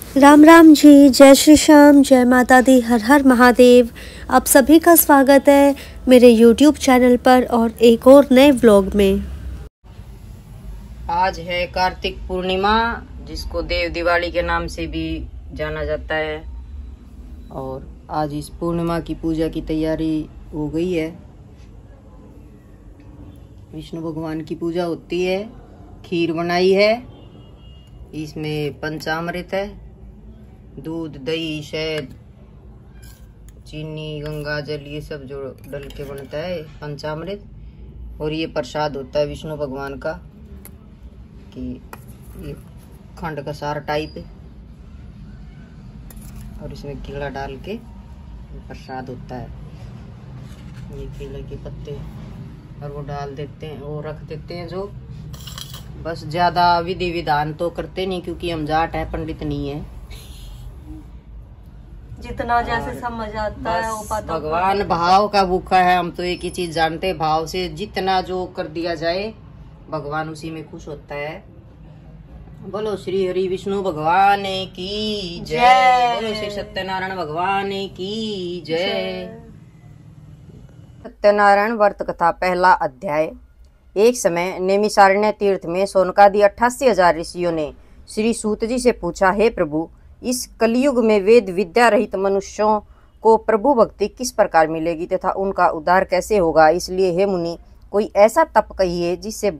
राम राम जी, जय श्री श्याम, जय माता दी, हर हर महादेव। आप सभी का स्वागत है मेरे YouTube चैनल पर और एक और नए व्लॉग में। आज है कार्तिक पूर्णिमा, जिसको देव दिवाली के नाम से भी जाना जाता है। और आज इस पूर्णिमा की पूजा की तैयारी हो गई है। विष्णु भगवान की पूजा होती है। खीर बनाई है, इसमें पंचामृत है, दूध, दही, शहद, चीनी, गंगा जल, ये सब जो डल के बनता है पंचामृत। और ये प्रसाद होता है विष्णु भगवान का, कि ये खंड का सार टाइप है और इसमें केला डाल के प्रसाद होता है। ये केले के पत्ते और वो डाल देते हैं, वो रख देते हैं। जो बस ज्यादा विधि विधान तो करते नहीं, क्योंकि हम जाट है, पंडित नहीं है। जितना जैसे समझ आता है वो पता। भगवान भाव का भूखा है। हम तो एक ही चीज जानते हैं, भाव से जितना जो कर दिया जाए भगवान उसी में खुश होता है। बोलो श्री हरि विष्णु भगवान की जय। बोलो श्री सत्यनारायण भगवान की जय। सत्यनारायण व्रत कथा, पहला अध्याय। एक समय नैमिषारण्य तीर्थ में सोनकादि 88,000 ऋषियों ने श्री सूत जी से पूछा, हे प्रभु, इस कलयुग में वेद विद्या रहित मनुष्यों को प्रभु भक्ति किस प्रकार मिलेगी तथा उनका उद्धार कैसे होगा? इसलिए हे मुनि, कोई ऐसा तप कहिए जिससे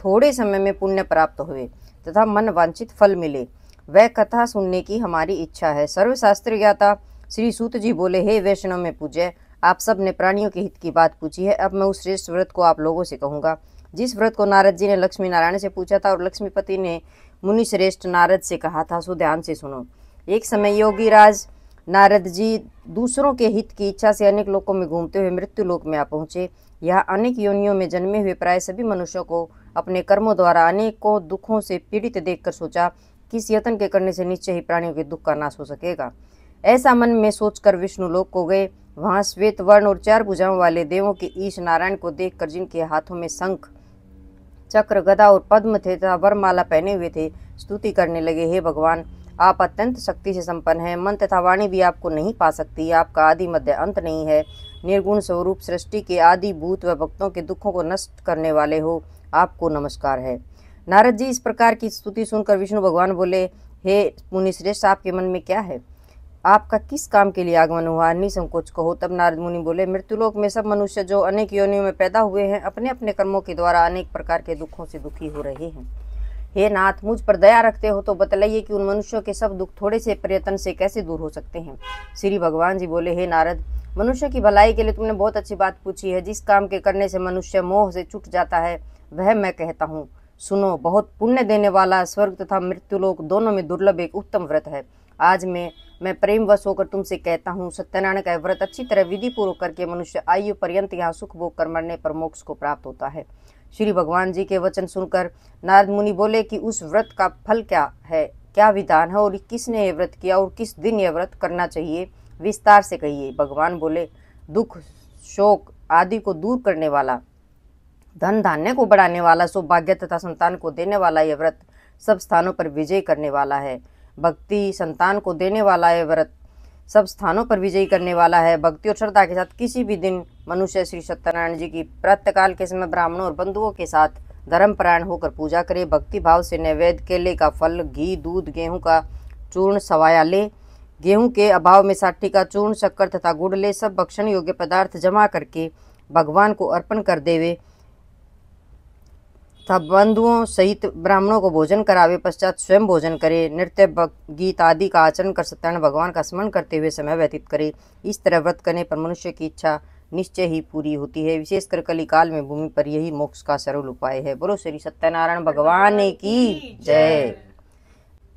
थोड़े समय में पुण्य प्राप्त हुए तथा मन वांछित फल मिले। वह कथा सुनने की हमारी इच्छा है। सर्वशास्त्र ज्ञाता श्री सूत जी बोले, हे वैष्णव में पूज्य, आप सब ने प्राणियों के हित की बात पूछी है। अब मैं उस श्रेष्ठ व्रत को आप लोगों से कहूँगा, जिस व्रत को नारद जी ने लक्ष्मी नारायण से पूछा था और लक्ष्मीपति ने मुनि श्रेष्ठ नारद से कहा था। सो ध्यान से सुनो। एक समय योगी राज नारद जी दूसरों के हित की इच्छा से अनेक लोकों में घूमते हुए मृत्यु लोक में आ पहुँचे। यहाँ अनेक योनियों में जन्मे हुए प्राय सभी मनुष्यों को अपने कर्मों द्वारा अनेकों दुखों से पीड़ित देखकर सोचा कि इस यत्न के करने से निश्चय ही प्राणियों के दुख का नाश हो सकेगा। ऐसा मन में सोचकर विष्णु लोक को गए। वहाँ श्वेत वर्ण और 4 भुजाओं वाले देवों के ईश नारायण को देखकर, जिनके हाथों में शंख, चक्र, गदा और पद्म थे तथा वरमाला पहने हुए थे, स्तुति करने लगे, हे भगवान, आप अत्यंत शक्ति से संपन्न हैं। मन तथा वाणी भी आपको नहीं पा सकती। आपका आदि मध्य अंत नहीं है। निर्गुण स्वरूप सृष्टि के आदि भूत व भक्तों के दुखों को नष्ट करने वाले हो, आपको नमस्कार है। नारद जी इस प्रकार की स्तुति सुनकर विष्णु भगवान बोले, हे मुनिश्रेष्ठ, आपके मन में क्या है? आपका किस काम के लिए आगमन हुआ? निसंकोच कहो। तब नारद मुनि बोले, मृत्युलोक में सब मनुष्य जो अनेक योनियों में पैदा हुए हैं, अपने अपने कर्मों के द्वारा अनेक प्रकार के दुखों से दुखी हो रहे हैं। हे नाथ, मुझ पर दया रखते हो तो बतलाइए कि उन मनुष्यों के सब दुख थोड़े से प्रयत्न से कैसे दूर हो सकते हैं? श्री भगवान जी बोले, हे नारद, मनुष्य की भलाई के लिए तुमने बहुत अच्छी बात पूछी है। जिस काम के करने से मनुष्य मोह से छूट जाता है वह मैं कहता हूँ। सुनो, बहुत पुण्य देने वाला, स्वर्ग तथा मृत्युलोक दोनों में दुर्लभ एक उत्तम व्रत है। आज मैं प्रेमवश होकर तुमसे कहता हूँ, सत्यनारायण का व्रत अच्छी तरह विधि पूर्वक करके मनुष्य आयु पर्यंत यहाँ सुख भोग कर मरने पर मोक्ष को प्राप्त होता है। श्री भगवान जी के वचन सुनकर नारद मुनि बोले कि उस व्रत का फल क्या है, क्या विधान है और किसने ये व्रत किया और किस दिन यह व्रत करना चाहिए, विस्तार से कहिए। भगवान बोले, दुख, शोक आदि को दूर करने वाला, धन धान्य को बढ़ाने वाला, सौभाग्य तथा संतान को देने वाला यह व्रत सब स्थानों पर विजय करने वाला है। भक्ति संतान को देने वाला यह व्रत सब स्थानों पर विजयी करने वाला है। भक्ति और श्रद्धा के साथ किसी भी दिन मनुष्य श्री सत्यनारायण जी की प्रातःकाल के समय ब्राह्मणों और बंधुओं के साथ धर्मपरायण होकर पूजा करे। भक्ति भाव से नैवेद्य, केले का फल, घी, दूध, गेहूं का चूर्ण सवाया ले। गेहूं के अभाव में साठी का चूर्ण, शक्कर तथा गुड़ ले। सब भक्षण योग्य पदार्थ जमा करके भगवान को अर्पण कर देवे तथा बंधुओं सहित ब्राह्मणों को भोजन करावे। पश्चात स्वयं भोजन करे। नृत्य, गीत आदि का आचरण कर सत्यनारायण भगवान का स्मरण करते हुए समय व्यतीत करे। इस तरह व्रत करने पर मनुष्य की इच्छा निश्चय ही पूरी होती है। विशेषकर कली काल में भूमि पर यही मोक्ष का सरल उपाय है। बोलो श्री सत्यनारायण भगवान की जय।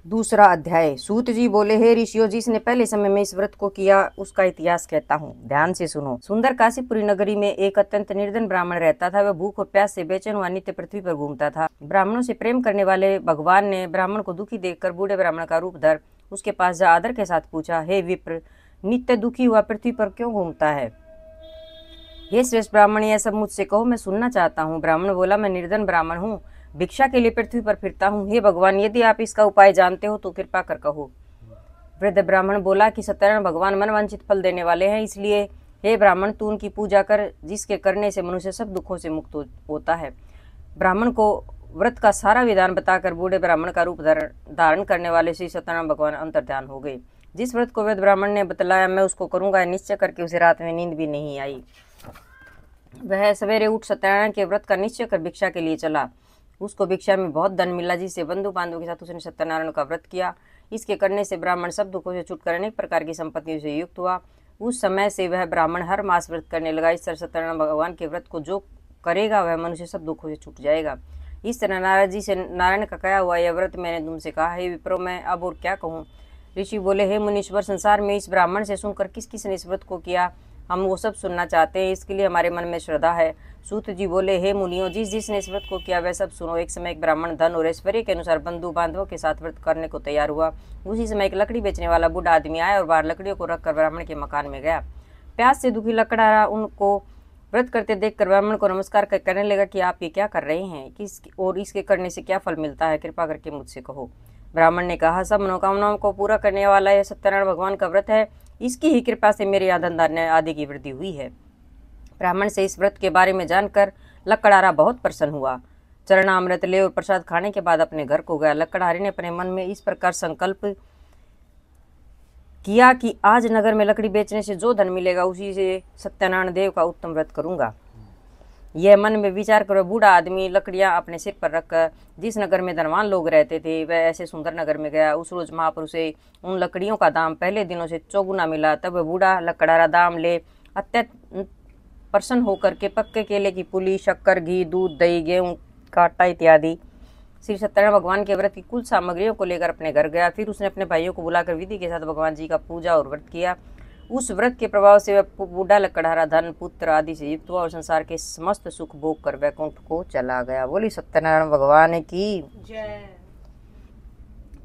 दूसरा अध्याय। सूत जी बोले, हे ऋषियों, जिसने पहले समय में इस व्रत को किया उसका इतिहास कहता हूँ, ध्यान से सुनो। सुंदर काशीपुरी नगरी में एक अत्यंत निर्धन ब्राह्मण रहता था। वह भूख और प्यास से बेचैन हुआ नित्य पृथ्वी पर घूमता था। ब्राह्मणों से प्रेम करने वाले भगवान ने ब्राह्मण को दुखी देखकर बूढ़े ब्राह्मण का रूप धर उसके पास जा आदर के साथ पूछा, हे विप्र, नित्य दुखी हुआ पृथ्वी पर क्यों घूमता है? हे श्रेष्ठ ब्राह्मण, यह सब मुझसे कहो, मैं सुनना चाहता हूँ। ब्राह्मण बोला, मैं निर्धन ब्राह्मण हूँ, भिक्षा के लिए पृथ्वी पर फिरता हूँ। हे भगवान, यदि आप इसका उपाय जानते हो तो कृपा कर कहो। वृद्ध ब्राह्मण बोला कि सत्यनारायण भगवान मनवांछित फल देने वाले हैं, इसलिए हे ब्राह्मण तू उनकी पूजा कर, जिसके करने से मनुष्य सब दुखों से मुक्त होता है। ब्राह्मण को व्रत का सारा विधान बताकर बूढ़े ब्राह्मण का रूप धारण करने वाले श्री सत्यनारायण भगवान अंतर्ध्यान हो गए। जिस व्रत को वृद्ध ब्राह्मण ने बतलाया मैं उसको करूंगा, निश्चय करके उसे रात में नींद भी नहीं आई। वह सवेरे उठ सत्यनारायण के व्रत का निश्चय कर भिक्षा के लिए चला। उसको भिक्षा में बहुत धन मिला, जिससे बंधु बांधवों के साथ उसने सत्यनारायण का व्रत किया। इसके करने से ब्राह्मण सब दुखों से छुटकर अनेक प्रकार की संपत्तियों से युक्त हुआ। उस समय से वह ब्राह्मण हर मास व्रत करने लगा। इस तरह सत्यनारायण भगवान के व्रत को जो करेगा वह मनुष्य सब दुखों से छूट जाएगा। इस तरह नारद जी से नारायण का कहा हुआ यह व्रत मैंने तुमसे कहा है विप्रो, मैं अब और क्या कहूँ। ऋषि बोले, हे मुनीश्वर, संसार में इस ब्राह्मण से सुनकर किस किस ने इस व्रत को किया, हम वो सब सुनना चाहते हैं, इसके लिए हमारे मन में श्रद्धा है। सूत जी बोले, हे मुनियों, जिस जिसने इस व्रत को किया वह सब सुनो। एक समय एक ब्राह्मण धन और ऐश्वर्य के अनुसार बंधु बांधवों के साथ व्रत करने को तैयार हुआ। उसी समय एक लकड़ी बेचने वाला बूढ़ा आदमी आया और बाहर लकड़ियों को रखकर ब्राह्मण के मकान में गया। प्यास से दुखी लकड़हारा उनको व्रत करते देखकर ब्राह्मण को नमस्कार कर कहने लगा कि आप ये क्या कर रहे हैं, और इसके करने से क्या फल मिलता है, कृपा करके मुझसे कहो। ब्राह्मण ने कहा, सब मनोकामनाओं को पूरा करने वाला यह सत्यनारायण भगवान का व्रत है, इसकी ही कृपा से मेरे यहाँ धन धान्य आदि की वृद्धि हुई है। ब्राह्मण से इस व्रत के बारे में जानकर लकड़हारा बहुत प्रसन्न हुआ। चरणामृत ले और प्रसाद खाने के बाद अपने घर को गया। लकड़हारे ने अपने मन में इस प्रकार संकल्प किया कि आज नगर में लकड़ी बेचने से जो धन मिलेगा उसी से सत्यनारायण देव का उत्तम व्रत करूंगा। यह मन में विचार कर बूढ़ा आदमी लकड़ियां अपने सिर पर रखकर जिस नगर में धनवान लोग रहते थे वह ऐसे सुंदर नगर में गया। उस रोज महापुरुष से उन लकड़ियों का दाम पहले दिनों से चौगुना मिला। तब बूढ़ा लकड़हारा दाम ले अत्यंत प्रसन्न होकर के पक्के केले की पुली, शक्कर, घी, दूध, दही, गेहूं का आटा इत्यादि श्री सत्यनारायण भगवान के व्रत की कुल सामग्रियों को लेकर अपने घर गया। फिर उसने अपने भाइयों को बुलाकर विधि के साथ भगवान जी का पूजा और व्रत किया। उस व्रत के प्रभाव से वह बूढ़ा लकड़हारा धन, पुत्र आदि से युक्त हुआ और संसार के समस्त सुख भोग कर वैकुंठ को चला गया। बोली सत्यनारायण भगवान की जय।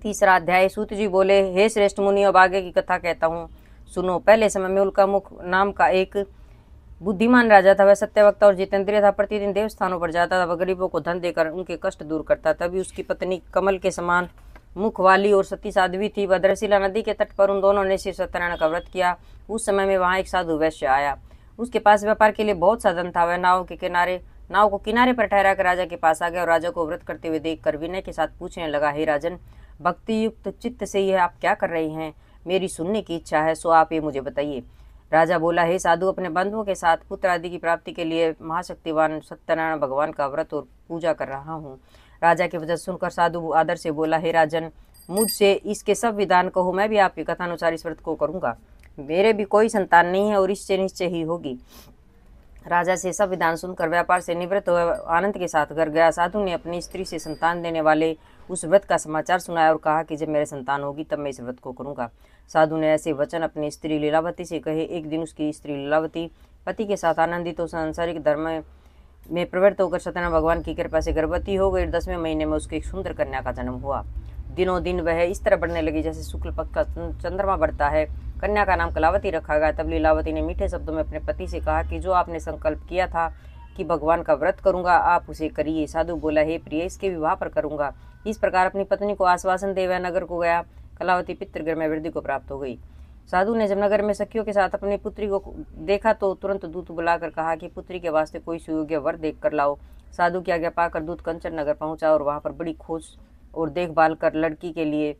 तीसरा अध्याय। सूत जी बोले, हे श्रेष्ठ मुनि, अब आगे की कथा कहता हूँ, सुनो। पहले समय में उल्कामुख नाम का एक बुद्धिमान राजा था। वह सत्यवक्ता और जितेंद्रिय था। प्रतिदिन देवस्थानों पर जाता था। वह गरीबों को धन देकर उनके कष्ट दूर करता। तभी उसकी पत्नी कमल के समान मुख वाली और सती साध्वी थी। भद्रशिला नदी के तट पर उन दोनों ने श्री सत्यनारायण का व्रत किया। उस समय में वहां एक साधु वैश्य आया। उसके पास व्यापार के लिए बहुत साधन था। वह नाव को किनारे पर ठहरा कर राजा के पास आ गया और राजा को व्रत करते हुए देखकर विनय के साथ पूछने लगा, हे राजन, भक्ति युक्त चित्त से यह आप क्या कर रहे हैं? मेरी सुनने की इच्छा है, सो आप ये मुझे बताइए। राजा बोला, हे साधु, अपने बंधुओं के साथ पुत्र आदि की प्राप्ति के लिए महाशक्तिवान सत्यनारायण भगवान का व्रत और पूजा कर रहा हूँ। राजा के वचन सुनकर साधु आदर से बोला, हे राजन, मुझसे इसके सब विधान कहो, मैं भी आपकी कथानुसार इस व्रत को करूंगा। मेरे भी कोई संतान नहीं है और इससे निश्चय ही होगी। राजा से सब विधान सुनकर व्यापार से निवृत्त हुए आनंद के साथ घर गया। साधु ने अपनी स्त्री से संतान देने वाले उस व्रत का समाचार सुनाया और कहा कि जब मेरे संतान होगी तब मैं इस व्रत को करूंगा। साधु ने ऐसे वचन अपनी स्त्री लीलावती से कहे। एक दिन उसकी स्त्री लीलावती पति के साथ आनंदित और सांसारिक धर्म में प्रवृत्त होकर सत्यनारायण भगवान की कृपा से गर्भवती हो गई। 10वें महीने में उसको एक सुंदर कन्या का जन्म हुआ। दिनों दिन वह इस तरह बढ़ने लगी जैसे शुक्ल पक्ष का चंद्रमा बढ़ता है। कन्या का नाम कलावती रखा गया। तब लीलावती ने मीठे शब्दों में अपने पति से कहा कि जो आपने संकल्प किया था कि भगवान का व्रत करूंगा, आप उसे करिए। साधु बोला, हे प्रिय, इसके विवाह पर करूंगा। इस प्रकार अपनी पत्नी को आश्वासन दे वह नगर को गया। कलावती पितृगृह में वृद्धि को प्राप्त हो गई। साधु ने जब नगर में सखियों के साथ अपनी पुत्री को देखा तो तुरंत दूत बुलाकर कहा कि पुत्री के वास्ते कोई सुयोग्य वर देख कर लाओ। साधु की आज्ञा पाकर दूत कंचन नगर पहुंचा और वहां पर बड़ी खोज और देखभाल कर लड़की के लिए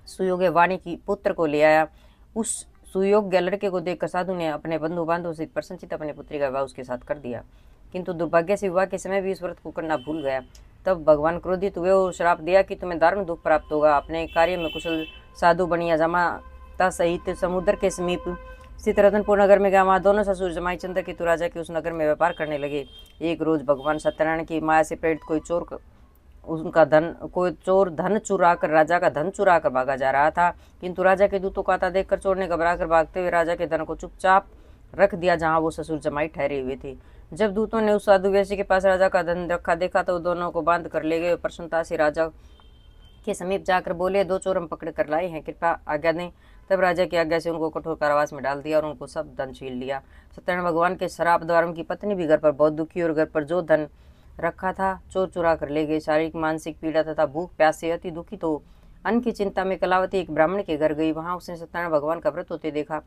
सुयोग्य वाणी की पुत्र को ले आया। उस सुयोग्य लड़के को देखकर साधु ने अपने बंधु बांधवों से प्रसन्नचित अपनी पुत्री का विवाह उसके साथ कर दिया, किंतु दुर्भाग्य से विवाह के समय भी इस व्रत को करना भूल गया। तब भगवान क्रोधित हुए और श्राप दिया कि तुम्हें दारुण दुख प्राप्त होगा। अपने कार्य में कुशल साधु बनिया जमाता सहित समुद्र के समीप स्थित रतनपुर नगर में गया। वहाँ दोनों ससुर जमाई चंद्रकेतु राजा के उस नगर में व्यापार करने लगे। एक रोज भगवान सत्यनारायण की माया से प्रेरित कोई चोर धन चुरा कर राजा का धन चुरा कर भागा जा रहा था, किंतु राजा के दूतों को आता देखकर चोर ने घबरा कर भागते हुए राजा के धन को चुपचाप रख दिया जहाँ वो ससुर जमाई ठहरे हुए थे। जब दूतों ने उस साधु वैश्य के पास राजा का धन रखा देखा तो दोनों को बांध कर ले गए। प्रसन्नता से राजा के समीप जाकर बोले, दो चोर हम पकड़ कर लाए हैं, कृपया आज्ञा दें। तब राजा की आज्ञा से उनको कठोर कारावास में डाल दिया और उनको सब धन छीन लिया। सत्यनारायण भगवान के श्राप द्वारा उनकी पत्नी भी घर पर बहुत दुखी और घर पर जो धन रखा था चोर चुरा कर ले गए। शारीरिक मानसिक पीड़ा तथा भूख प्यास से अति दुखित हो अन्न की चिंता में कलावती एक ब्राह्मण के घर गई। वहां उसने सत्यनारायण भगवान का व्रत होते देखा।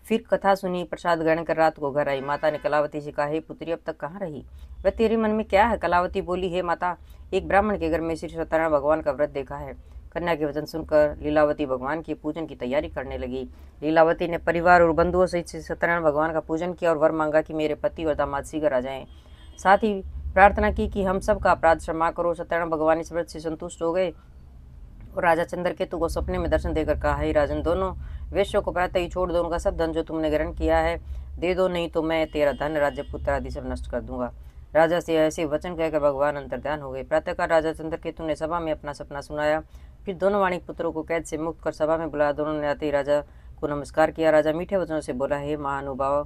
फिर कथा सुनी, प्रसाद ग्रहण कर रात को घर आई। माता ने कलावती से कहा, हे पुत्री, अब तक कहाँ रही? वह तेरे मन में क्या है? कलावती बोली, हे माता, एक ब्राह्मण के घर में श्री सत्यनारायण भगवान का व्रत देखा है। कन्या के वचन सुनकर लीलावती भगवान के पूजन की तैयारी करने लगी। लीलावती ने परिवार और बंधुओं सहित श्री सत्यनारायण भगवान का पूजन किया और वर मांगा कि मेरे पति और दामाद शीघ्र आ जाएं। साथ ही प्रार्थना की कि हम सब का अपराध क्षमा करो। सत्यनारायण भगवान इस व्रत से संतुष्ट हो गए और राजा चंद्रकेतु को सपने में दर्शन देकर कहा, हे राजन, दोनों वेश्यों को प्रातः ही छोड़ दो। उनका सब धन जो तुमने ग्रहण किया है दे दो, नहीं तो मैं तेरा धन, राज्य, पुत्र आदि सब नष्ट कर दूंगा। राजा से ऐसे वचन कहकर भगवान अंतर्ध्यान हो गए। प्रातःकाल राजा चंद्रकेतु ने सभा में अपना सपना सुनाया। फिर दोनों वाणिक पुत्रों को कैद से मुक्त कर सभा में बुलाया। दोनों ने आते ही राजा को नमस्कार किया। राजा मीठे वचनों से बोला, हे महानुभाव,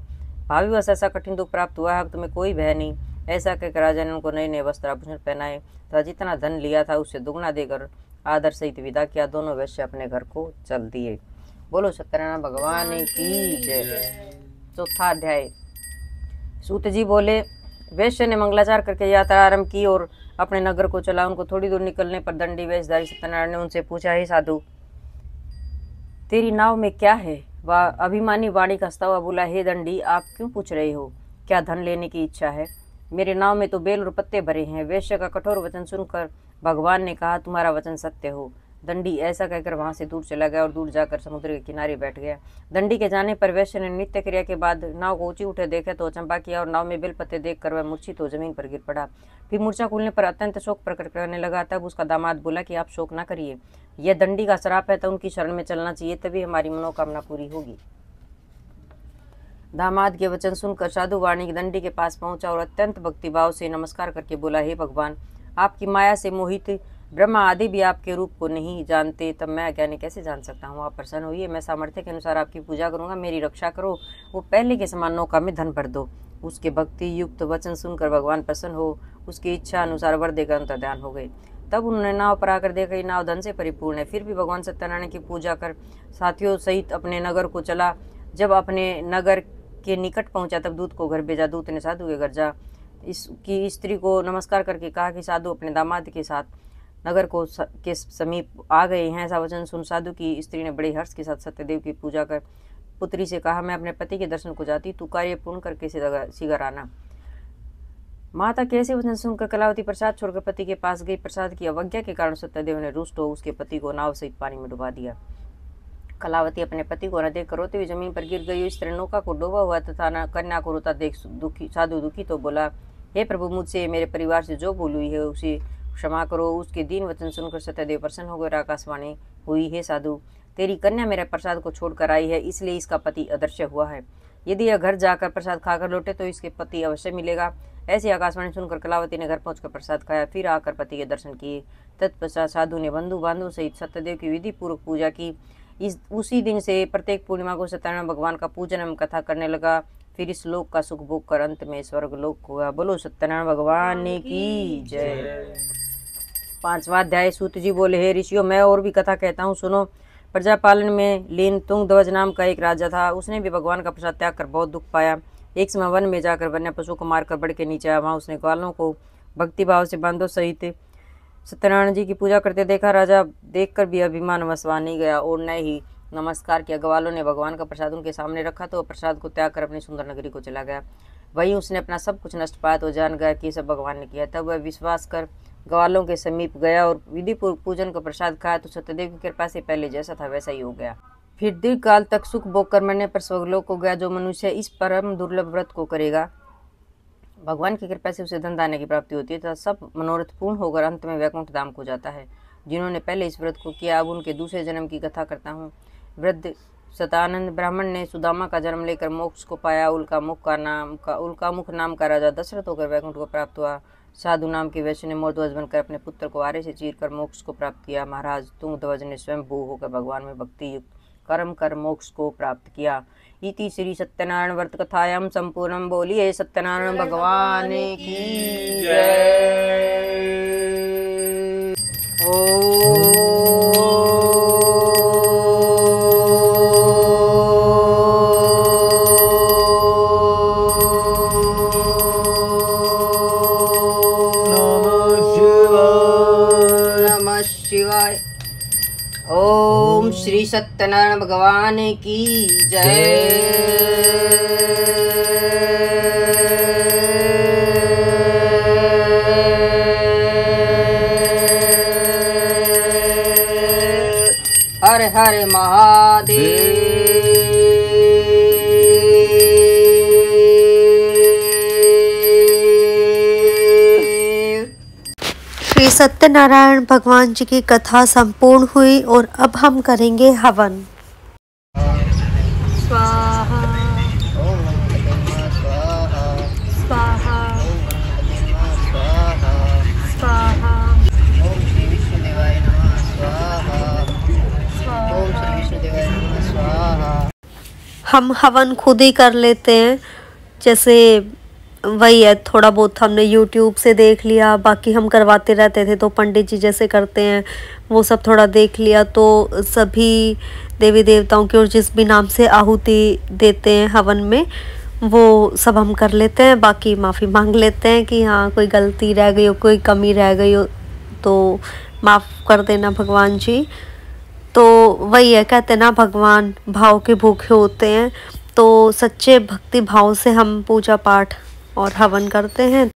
भावीवश ऐसा कठिन दुख प्राप्त हुआ है, अब तुम्हें कोई भय नहीं। ऐसा कहकर राजा ने उनको नए नए वस्त्र आभूषण पहनाए तथा जितना धन लिया था उससे दुगना देकर आदर सहित विदा किया। दोनों वैश्य अपने घर को चल दिए। बोलो सत्यनारायण भगवान की जय। चौथा अध्याय। सूत जी बोले, वैश्य ने मंगलाचार करके यात्रा आरंभ की और अपने नगर को चला। उनको थोड़ी दूर निकलने पर दंडी वेशधारी सत्यनारायण ने उनसे पूछा, हे साधु, तेरी नाव में क्या है? वह अभिमानी वाणी हंसता हुआ बोला, हे दंडी, आप क्यों पूछ रहे हो? क्या धन लेने की इच्छा है? मेरे नाव में तो बेल और पत्ते भरे हैं। वैश्य का कठोर वचन सुनकर भगवान ने कहा, तुम्हारा वचन सत्य हो। दंडी ऐसा कहकर वहां से दूर चला गया और दूर जाकर समुद्र के किनारे बैठ गया। दंडी के जाने पर वैश्य ने नित्य क्रिया के बाद नाव को ऊंची उठे देखे तो अचंबा किया और नाव में बेल पत्ते देखकर वह मूर्छित हो जमीन पर गिर पड़ा। फिर मूर्छा खुलने पर अत्यंत शोक प्रकट करने लगा। तब उसका दामाद बोला कि आप शोक न करिए, यह दंडी का श्राप है, तो उनकी शरण में चलना चाहिए, तभी हमारी मनोकामना पूरी होगी। दामाद के वचन सुनकर साधु वाणी दंडी के पास पहुंचा और अत्यंत भक्तिभाव से नमस्कार करके बोला, हे भगवान, आपकी माया से मोहित ब्रह्मा आदि भी आपके रूप को नहीं जानते, तब मैं अज्ञानी कैसे जान सकता हूँ? आप प्रसन्न होइए, मैं सामर्थ्य के अनुसार आपकी पूजा करूंगा, मेरी रक्षा करो। वो पहले के समान नौका में धन भर दो। उसके भक्ति युक्त वचन सुनकर भगवान प्रसन्न हो उसकी इच्छा अनुसार वर देकर अंतर्ध्यान हो गए। तब उन्होंने नाव पर आकर देखा कि नाव धन से परिपूर्ण है। फिर भी भगवान सत्यनारायण की पूजा कर साथियों सहित अपने नगर को चला। जब अपने नगर के निकट पहुंचा तब दूत को घर भेजा। दूत ने साधु के घर जा इसकी स्त्री को नमस्कार करके कहा कि साधु अपने दामाद के साथ नगर के समीप आ गए हैं। ऐसा वचन सुन साधु की स्त्री ने बड़े हर्ष के साथ सत्यदेव की पूजा कर पुत्री से कहा, मैं अपने पति के दर्शन को जाती, तू कार्य पूर्ण करके शीघ्र आना। माता कैसे वचन सुनकर कलावती प्रसाद छोड़कर पति के पास गई। प्रसाद की अवज्ञा के कारण सत्यदेव ने रुष्ट हो उसके पति को नाव सहित पानी में डुबा दिया। कलावती अपने पति को न देख कर रोते हुए जमीन पर गिर गई। इस तरह नौका को डूबा हुआ तथा कन्या को रोता देख साधु दुखी तो बोला, हे प्रभु, मुझसे मेरे परिवार से जो भूल हुई है उसे क्षमा करो। उसके दीन वचन सुनकर सत्यदेव प्रसन्न हो गए। आकाशवाणी हुई, हे साधु, तेरी कन्या मेरे प्रसाद को छोड़कर आई है, इसलिए इसका पति अदृश्य हुआ है। यदि यह घर जाकर प्रसाद खाकर लौटे तो इसके पति अवश्य मिलेगा। ऐसी आकाशवाणी सुनकर कलावती ने घर पहुंचकर प्रसाद खाया, फिर आकर पति के दर्शन किए। तत्पश्चात साधु ने बंधु बांधव सहित सत्यदेव की विधि पूर्वक पूजा की। उसी दिन से प्रत्येक पूर्णिमा को सत्यनारायण भगवान का पूजन एवं कथा करने लगा। फिर इस लोक का सुख भोग कर अंत में स्वर्ग लोक हुआ। बोलो सत्यनारायण भगवान की जय। 5वां अध्याय। सूत जी बोले, हे ऋषियों, मैं और भी कथा कहता हूँ, सुनो। प्रजापालन में लीन तुंगध्वज नाम का एक राजा था। उसने भी भगवान का प्रसाद त्याग कर बहुत दुख पाया। एक समय वन में जाकर वन्य पशु को मारकर बढ़ के नीचे आया। वहां उसने ग्वालों को भक्तिभाव से बांधो सहित सत्यनारायण जी की पूजा करते देखा। राजा देखकर भी अभिमान वसवा नहीं गया और न ही नमस्कार किया। ग्वालों ने भगवान का प्रसाद उनके सामने रखा तो प्रसाद को त्याग कर अपनी सुंदर नगरी को चला गया। वहीं उसने अपना सब कुछ नष्ट पाया तो जान गया कि सब भगवान ने किया। तब वह विश्वास कर ग्वालों के समीप गया और विधि पूर्वक पूजन का प्रसाद खाया तो सत्यदेव की कृपा से पहले जैसा था वैसा ही हो गया। फिर दीर्घ काल तक सुख भोग कर मरने पर स्वर्गलोक को गया। जो मनुष्य इस परम दुर्लभ व्रत को करेगा, भगवान की कृपा से उसे धन धान्य की प्राप्ति होती है तथा सब मनोरथ पूर्ण होकर अंत में वैकुंठ धाम को जाता है। जिन्होंने पहले इस व्रत को किया, अब उनके दूसरे जन्म की कथा करता हूँ। वृद्ध सतानंद ब्राह्मण ने सुदामा का जन्म लेकर मोक्ष को पाया। उल्कामुख नाम का राजा दशरथ होकर वैकुंठ को प्राप्त हुआ। साधु नाम के वैश्य ने मोरध्वज बनकर अपने पुत्र को आरे से चीरकर मोक्ष को प्राप्त किया। महाराज तुंगध्वज ने स्वयं भू होकर भगवान में भक्ति युक्त कर्म कर मोक्ष को प्राप्त किया। इति श्री सत्यनारायण व्रत कथायाम संपूर्णम। बोलिए सत्यनारायण भगवान की जय। सत्यनारायण भगवान की जय। हर हर महादेव। श्री सत्यनारायण भगवान जी की कथा संपूर्ण हुई और अब हम करेंगे हवन। स्वाहा स्वाहा स्वाहा। हम हवन खुद ही कर लेते हैं, जैसे वही है, थोड़ा बहुत हमने YouTube से देख लिया, बाकी हम करवाते रहते थे तो पंडित जी जैसे करते हैं वो सब थोड़ा देख लिया। तो सभी देवी देवताओं की और जिस भी नाम से आहुति देते हैं हवन में वो सब हम कर लेते हैं। बाकी माफ़ी मांग लेते हैं कि हाँ कोई गलती रह गई हो, कोई कमी रह गई हो तो माफ़ कर देना भगवान जी। तो वही है, कहते ना भगवान भाव के भूखे होते हैं, तो सच्चे भक्ति भाव से हम पूजा पाठ और हवन करते हैं।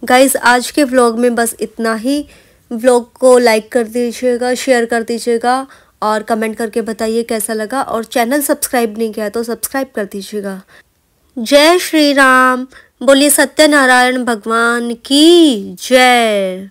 गाइस आज के व्लॉग में बस इतना ही। व्लॉग को लाइक कर दीजिएगा, शेयर कर दीजिएगा और कमेंट करके बताइए कैसा लगा, और चैनल सब्सक्राइब नहीं किया तो सब्सक्राइब कर दीजिएगा। जय श्री राम। बोलिए सत्यनारायण भगवान की जय।